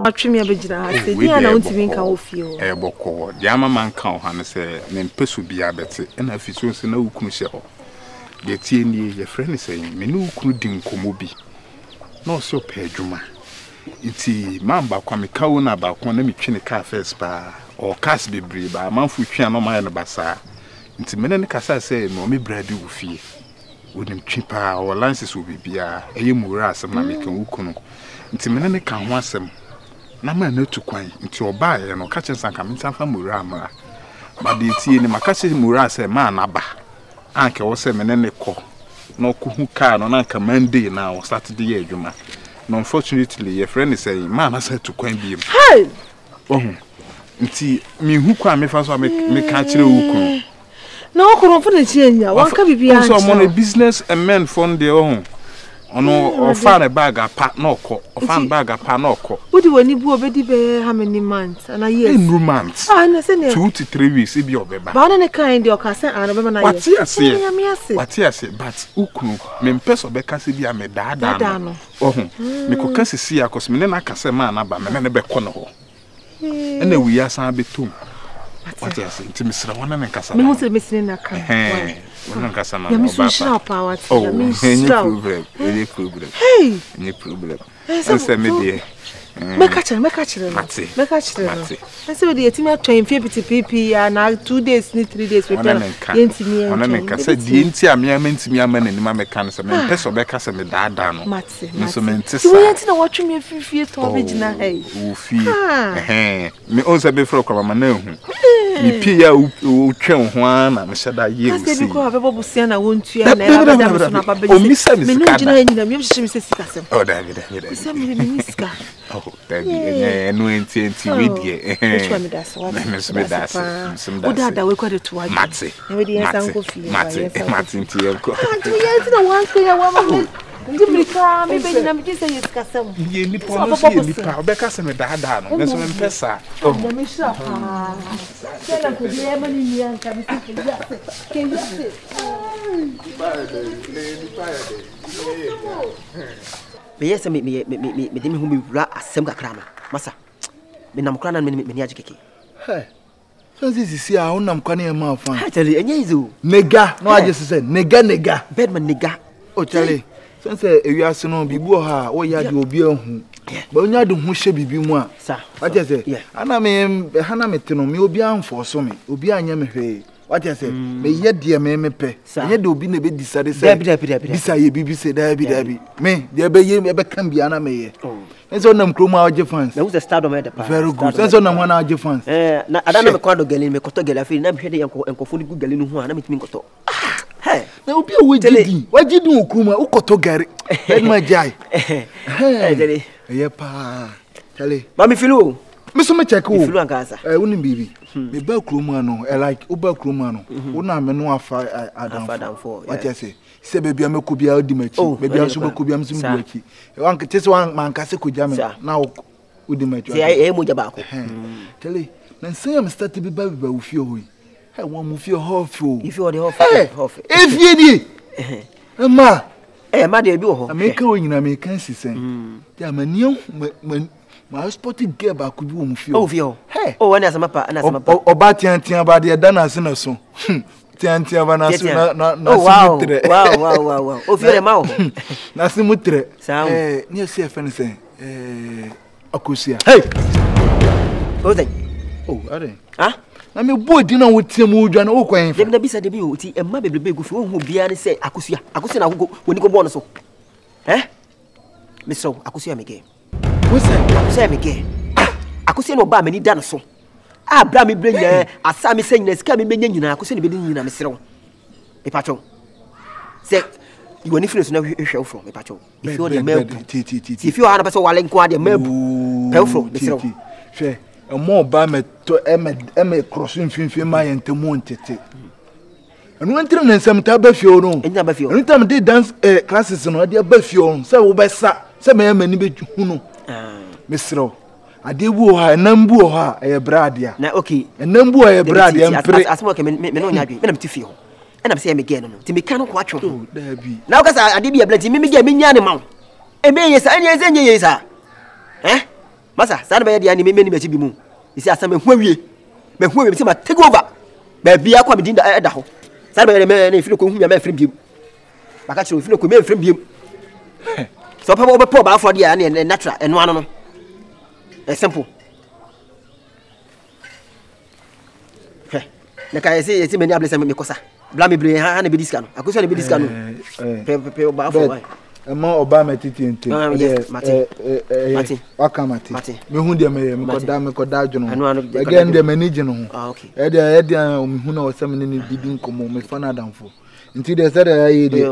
atwemi abegyina ha. Se dia na untimi nka wo fie o. Boko. Dia mama nka ho na se me mpeso bia bete. Na afiso se na ukunu hye ho. De tie nie ye frɛ ne sɛ me ne ukunu di nkomo bi. Na o se o pɛ adwuma. Iti mamba kwa me kawo na ba kwa na me twe ne car first pa. O cars bebre ba manfo twa no ma ne basa. Iti mene ne kasa sɛ no me bradi wo fie. Wonim twipa o lances wo bibia eye mura asem na me kan ukunu. Iti mene ne kan ho asem. Na ma na tu kwan. Iti oba ye no ka kyensan ka mensan fa mura amara. Ba de tie ni maka kye mura sɛ ma na ba. Anke wo sɛ mene ne kɔ. Na ko hu car no na ka Monday na o Saturday ye adwuma. No, unfortunately, your friend is saying, man, I said to coin beam. Hey! Oh, see, me who can me first me catch you. No, couldn't for the change. One can be on a business and men from their own. Or find a bag of pat no co, or find bag of panoko. What do you already be how many months? And a year in romance. I understand 2 to 3 weeks, if you're baby. But on a kind of cousin, I remember. What's here, but Ukunu, men peso becasi be a medadano. Oh, me could see a cosmina casemana, but me never cono. And then we are some bit too. What is it? Mr. One and Casa. Me who's missing a car. Power. Oh, any problem. Hey, any problem. Answer me, dear. Make a chair. I said, the team train 50 PP and 2 days, 3 days. We said, the entire meant to me a man in my mechanism and Peso Becas and the Dadano. Matsi, so watching me a few feet of original. Hey, me also before come on. Me Pia who train one, and said that you have a bubble siana won't you? And oh, Miss Miss. Oh, David. Oh, David, no intent with you. Which one does what? Miss Medas, some dad, we got it to Matsi. Martin, Yes, me didn't whom we rat a sem crama. Massa, me nam cran and me kiki. Hey, so this is here, I'm canny a mouth. I tell you, and you, nega, no, I just said, nega, bedman nigga. Oh, Charlie, since you are so no be boha, or ya do be on. But when you do who should be more, sir. I just say, yeah, and I mean, Hannah Metino, me will be on for so me, will be on your what I say, may yet dear me pay. Yet do be a bit decided. Beside BBC, Debbie, me, dear Bay, ever can be an ame. And so, no cruma of your fans. There was a start of it. Very good. And so, no one of your fans. I don't know the quad of Gallin, Mecoto Gallafin, I'm here and Cofu good Gallin who are not me. Hey, there will be a way. What you do, Kuma, Ukoto Gary? My jai. Hey, Yapa, Tally, Mammy Philo. Miss Machako, Gaza, I wouldn't be. Me bel crumano, like Uber crumano. Una menua fa Adam for what I say. Say, baby, I could be ultimate. Oh, maybe I should be Simulaki. One can test one man, Cassico Jam now with the match. I am with about. Tell you, then say I'm starting to be baby with you. I won't move your whole fool. If you are the whole if you did, Ma, my dear, I make a wing in American system. Yeah, my new. My spotted girl back could room feel. Hey, oh, and as a mapper, and as a mapper. Oh, Batiantia about the Dana Sinason. Tiantia Vanasuna, wow. Oh, your mouth. Nasimutre. Sound near safe anything. Acusia. Hey! Oh, then. Oh, are they? Ah? I'm a boy dinner with Tim Wood and Oquay. Then the beside the beauty and my baby big who be and say, Acusia, Acusia, when you go on so. Eh? Miss So, Acusia again. What's that? Say me again. I could say no bar many done so. Ah, Brammy bring there. I saw me saying this can be many. I could say be in a missile. A patron. Say, you were different to show from a patron. If you are the milk, if you are a person while inquired the milk, Pelfro, the a more barmet to Emma crossing my and to Monte. And one thing and some tabafio, and tabafio. Anytime they dance classes on the bafio, so by some many bit who know. Mr. I did woo her and number her a bradia. Now, okay, and number a bradia and pray as much men to feel. And I'm saying again, to me cannot watch you. Now, because I did be a blessing, me get me animal. And me, yes, and yes, eh? Masa, sana ba ya ni me ni me chi bi mu. Isi asa me hu awie. Me hu awie me say ma take over. Ba bia kwa me din da da ho. Sana ba ya me na fili ko hu me ma frem biem. Baka chi fili ko me frem biem. So papa obe po ba for dia na natural eno ano no. Simple. Na ka yesi me ni ablesa me kosa. Bla me bre ha na be diska no. Akoso na be diska no. Pe ba for why. Ema oba metiti ente. Mati. Waka mati. Me hu de me koda adwono. Again de manage no ho. Ah okay. E de me hu na osem ne ni didi nkomo me fa na adamfo. Nti de say de ayi de.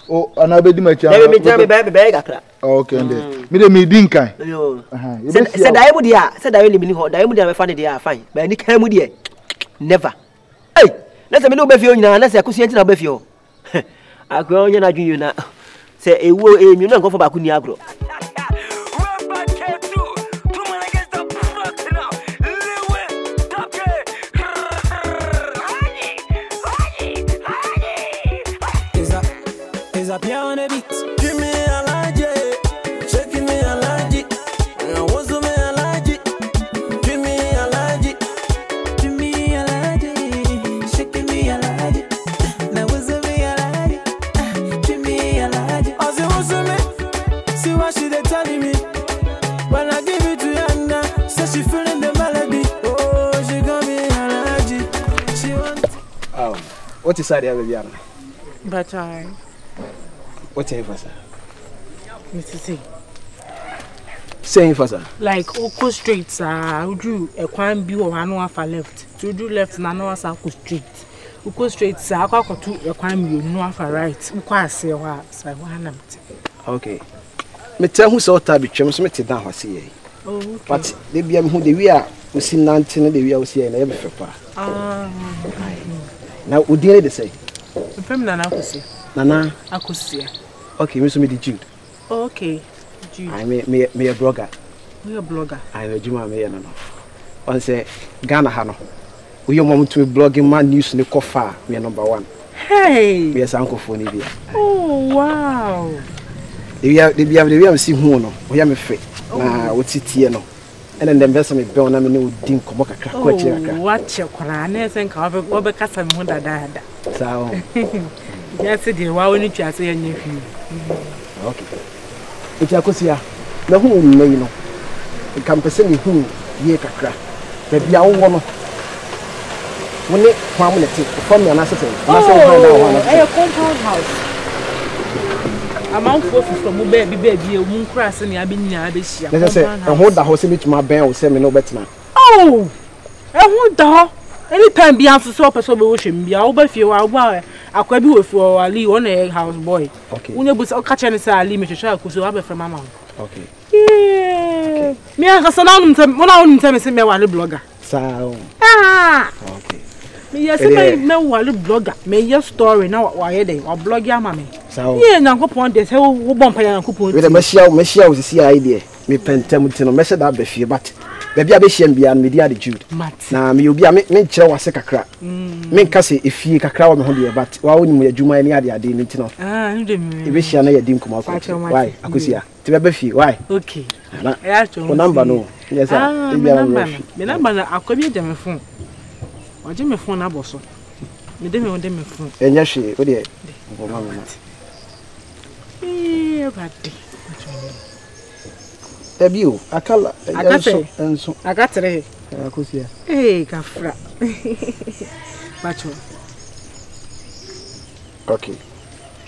O ana be di machi. Me jam be gakra. Okay ende. Me de me di nkan. Yo. Say dai mu dia, say dai ni ho, dai mu dia me fa ne dia fine. Ba ni kan mu dia. Never. Hey, na say me no be fie nyina, na say akosu enti na be fie o. Akwa onya na dwun na. Say ewo enyu na nkofo ba ku ni agro. Is a piano on the beat. Give me a laje, shaking me a laje. What's me a laje? Give me a laje, give me a laje, shaking me a laje. Now what's me a laje? Give me a laje. I say what's me? See what she they telling me. When I give it to Yana, say she feeling the melody. Oh, she got me a laje. She want. What is that, baby? But I. What's saying for sir? Mr. Saying for sir? Like Oko Street, sir. Would you a crime be or no for left? To do left, no one Oko Street. Oko Street, sir. I got to a crime you no for right. Uko say what? So one okay. Me tell who saw Tabby Chums met down was here. Oh, but they be who they are. We see 19 the we are here and every papa. Now, would you say? The feminine accuracy. Nana, accuracy. Okay, Miss Me Jude. Okay, Jude. I me a blogger. We a blogger. I know Juma me no. On say Ghana Hano. We your mom to blogging man news in the coffee. We are number one. Hey, we are uncle for Nibia. Oh wow. We have seen who no. We are me free. Na what's it here no. And then the investment be on am no din komo kakra ko akira. What your kora na sen ka obe kasa me ho dada. So yes, the wow ni twa say anya fi. Okay. Iti akosia. Na hu no yi no. Kan pese ni hu ye kakra. Ba bia wo no. Woni kwam na ti. From your nasa say. Na say ho na ho na. Eh compound house. Amount for from baby mun cross ni abi nya abi hia. Let's say ho da ho se mituma ben wo se me no betina. Oh! Ho da. Anytime be answer so person be wo hwem bia wo ba fie wa wo akwa bi wo fie wo ali wo na house boy. Okay. Unya bu so catch any say ali me hwehwe akuso wa be from mama. Okay. Yeah. Me aka so na unum tem wona unum tem se me wale blogger. Sao. Ah. Okay. Me yes me wale blogger. Me yes story na wa ye dey. Wa blog ya mama. Sao. Yeah, nyankopon dey say wo bompa nyankopon. We dey mehia wo sisi idea. Me pentem tino me se da be fie but baby abehia bia me dia de Jude. Na me obi a me nkyere wase kakra. Me nka se efie kakra wa me ho de but wa woni mu adwuma ni ade ni ntino. Ah, ni de me. Ebehia na ye di nkoma akwa. Why? Akosia. Ti be fie. Why? Okay. Na. O number no. Yes sir. Ah, me number na akwabi de me phone. Waje me phone na boso. Me de me phone. Enya hwe, o de. Bo ma me na. Badi. Debio, akala. Enso. Agatere. Akosia. Kafra. Pacho. Okay.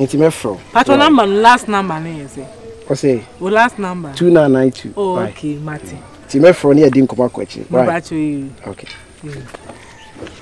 Inti me fro. Pacho number last number na yese. O say? O last number. 2992. Oh, okay, Martin. Ti me fro ni e di nkoma kwachi. Why? Pacho you. Okay.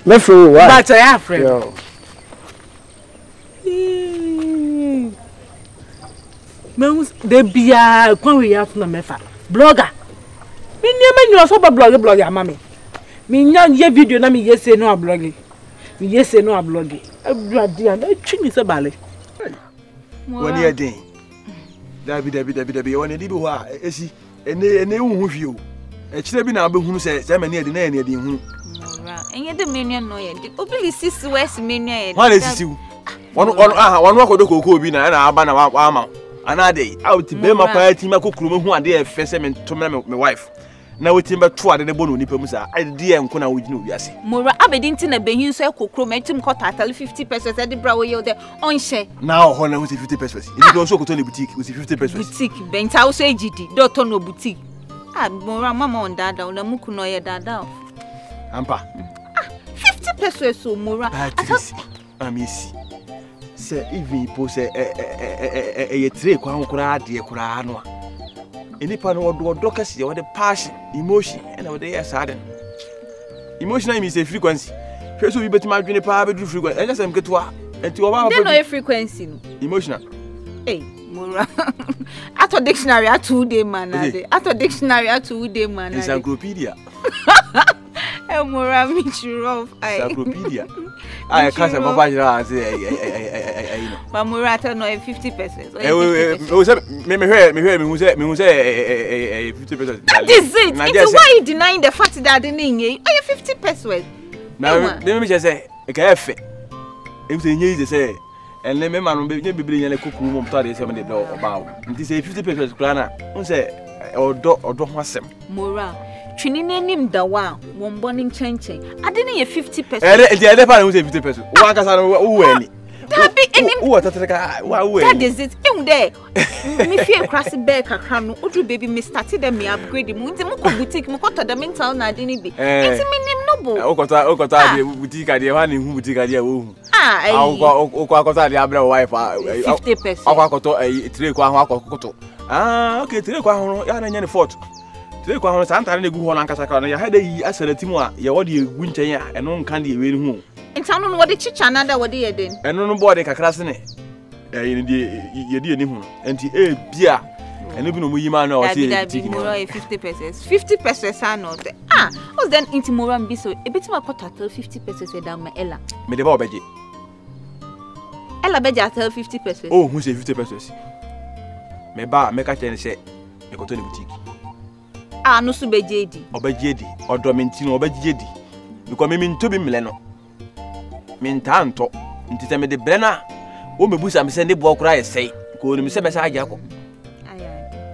Me fro why? Pacho ya friend. Yo. De bia kwa we ya na mefa blogger me nyama so ba blogger amame me nya ye video na me yese no blogger me yese no blogger abrade an atwi se bale woni eden dabi woni di bi ho a esi ene hu hwio e kire bi na abehunu se mani eden na eden hu enye de menu no ye di obili sisi west menu ye wa le sisi wonu akodo koko obi na aba na wa ama anade out be ma pa ti ma kokuru me hu ade e fe se me to me wife na wetin be to ade ne bo no nipa mu sa ade enko na wo gina owiase mora abedi nti na behin so ekokro ma etim ko tatale 50 pesos e de bra wo ye de on she na ho na wo 50 pesos e do so ko to le boutique wo 50 pesos boutique benta wo so ejidi do to no boutique mora mama on dada na muku no ye dada ampa 50 pesos so mora amisi se even po se ye tre kwa nkura ade kura no enipa no wodo kasi wo de passion emotion and wo de yes aden emotion I mean say frequency hwe so bi betima adwene pa be du frequency enya sem ketwa enti wo ba ba no frequency no emotional mura ato dictionary ATUU de manade ato dictionary ATUU de manade encyclopedia mura michiro encyclopedia I can't say papa jira say no ba mura to no 50 pesos o say me hu say 50 pesos that is it it's why you denying the fact that the name 50 pesos now me just say e ka efe e say nyi say and let me man be bibli nyane kokuru mom to ade say me de oba nti say 50 pesos kula na un say odo ho asem mura twini nanim dawa won boni nchenchen ade ne ye 50 pesos ede pa na say 50 pesos wo akasa no wo ani Tabi enim wo tatreka wa wo that is it em there me fie krase be kakra no odru baby me started them me upgrade mu nti mo ko boutique mo ko to the mental na ade ni bi nti me nim no bo o ko to ade boutique ade wa ni hu boutique ade wo hu o ko akota ade abra wife 50 pesos o ko akoto tire ko ahụ akokoto okay tire ko ahụ ya na nya ni fort tire ko ahụ santare na egu ho na nkasa ka na ya hada yi asalati mu a ya wode egu nchen a eno nkan de ewe ni hu ntano no wode chicha na da wode yeden eno no bode kakra se ne yedi eni hu enti bia eno bi no mu yima na o se 50 pesos 50 pesos ano what's then into moram bi so ebitima kwata 50 pesos e da ma ella me de ba obeje ella beje at 50 pesos hu se 50 pesos me ba me ka chen se e ko to ni boutique no so beje di obeje di odo me ntino obeje di because me ntobi mle no mintanto nti te me de brena o mebusa me se ne bo okura yesei ko ni me se me sa agya ko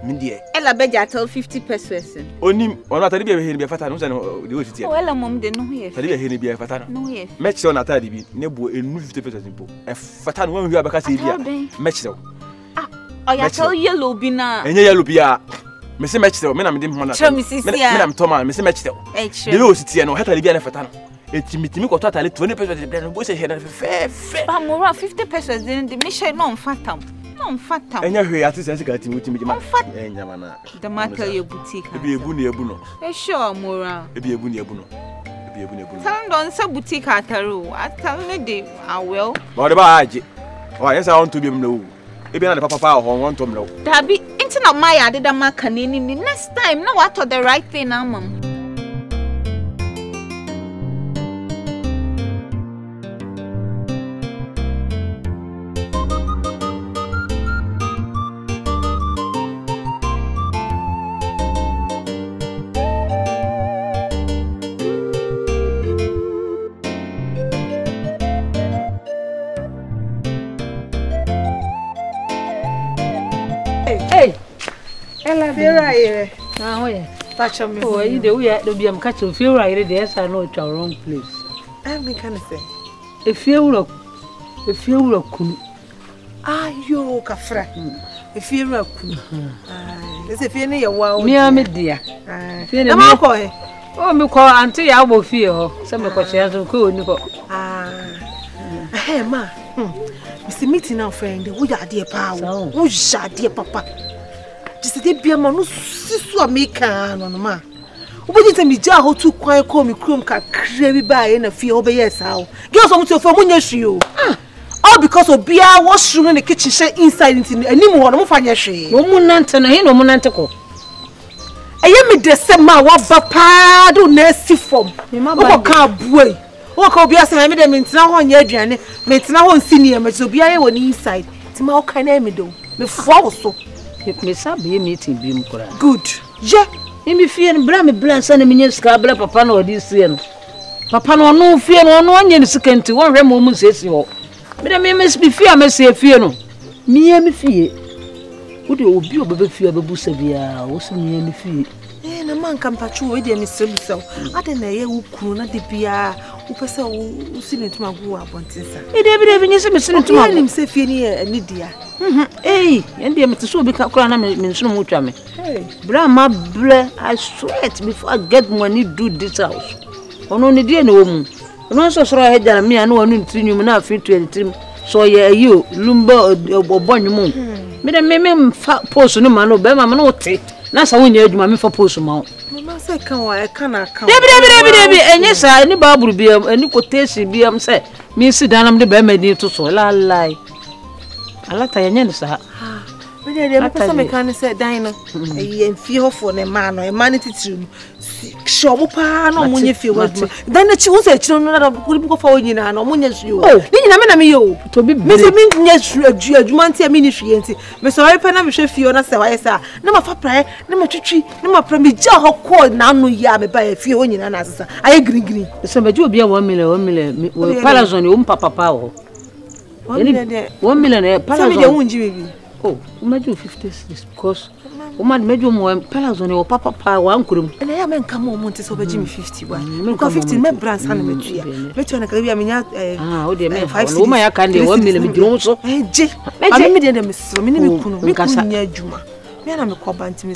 mindie ella beja tell 50 pesos onim ona atade bia he ni bia fata no se no de o titi o ella mom de no ho ye atade bia he ni bia fata no ye me che ona atade bi ne bo enu 50 pesos mpo e fata no wan hu abaka se bia me che o ya tell yellow bi na enye yellow bia me se me che me na me de ho na me na mtoma me se me che de o titi no atade bia ne fata no etimi ko total 20 pesos de brand bo se he na fe ba mora 50 pesos de me share no fatam enya hwe ati se ka ti mutimi ma enya mana the market your boutique e bi ebu na ebu no sure mora e bi ebu na ebu no tan don se boutique ataru atam de awel ba de ba aje wa yesa on to bi mna wo e bi na de papa ho won to mna wo dabi inti na my ade da maka na ni next time na what the right thing na mam Ella Vera here. Oh yeah. Touch me. Oh, you do we be am catch of Vera here there say no to wrong place. I mean can say. If you look kunu. Yo kafra. If you look kunu. Let's say fie ne ye wa. Me am dia. Fie ne me ko he. Oh me ko auntie ya bo fie ho. Se me ko che so ko oni ko. Hey ma. Mr. Meeting now friend, we are dear power. Who shall dear papa? Just a dear man, no sister American on ma. What did me jar how to quiet call me chrome car crabby by in a few over yes how? Girls want to for when you all because of beer washroom in the kitchen share inside into any more no fanya she. No munante no he no munante ko. I am the same man what papa do next form. What can boy? What can be as I made them into now on your journey? Maintenant on senior me so bia won inside. Ti ma o kan na me do. Me fo so. Me sabe meeting bi m kora. Good. Je, me fie no bra me bra sa na me nya sika bra papa na odi sie no. Papa no no fie no no anya ni sika nti won hwe mo mu sesi ho. Me de me fie a me se fie no. Me ya me fie. Udi obi obebe fie abebusa bia wo se me ni fie. Na man kan pachu we de me sebusa. Ade na ye wo kunu na de bia wo pese wo sinetuma go abontinsa. Ide bi nyese me sinetuma. Nim se fie ni ani dia. Ende me tso obi ka kura na me nsunu mu twa me. Bra ma ble I sweat before I get money do this house. Ono ne die na wo mu. Ono so soro he jana me anu wonu ntinyum na afi to entrim. So ye ayo lumba obonwum. Me de me post no ma no be ma no te. Na sa wonya adwuma me fa post ma. Mama say kan wa e kan account. Debi enye sa ni baburu biam ani quotation biam say me si danam de be ma ni to so la lai. Alata yenye ni sa. Me de me pesa me kan say dan no. E fie ho for ne ma no e ma ni titiru. Sure mo pa no mo nye fie waduma. Dan na chi wo say chi no na ko fa onyi na no mo nye suo. Ni nyina me na me yo. To bi me say me nye suo adwuma ntia me ni hwie nti. Me so re pa na me hwe fie na say wa yesa. Na ma fa prae, na ma twitwi, na ma pra me gya ho call na no ya me ba fie onyi na asesa. Aye green. So me obi a 1 million we palazon o papa pa o. 1 million palazon. So me de wunji bibi. Oh, imagine 50 because woman mejo mo palazon o papa pa wa nkurum. Na ya me nka mo nti so beji me 50 wa. Because 50 me brands ha na metua. Metua na ka bia me nya o de me 5 woman ya kan de 1 million me giro so. Je. Ami me de me so me ni me kunu. Me kunu nya adwuma. Me na me ko ba nti me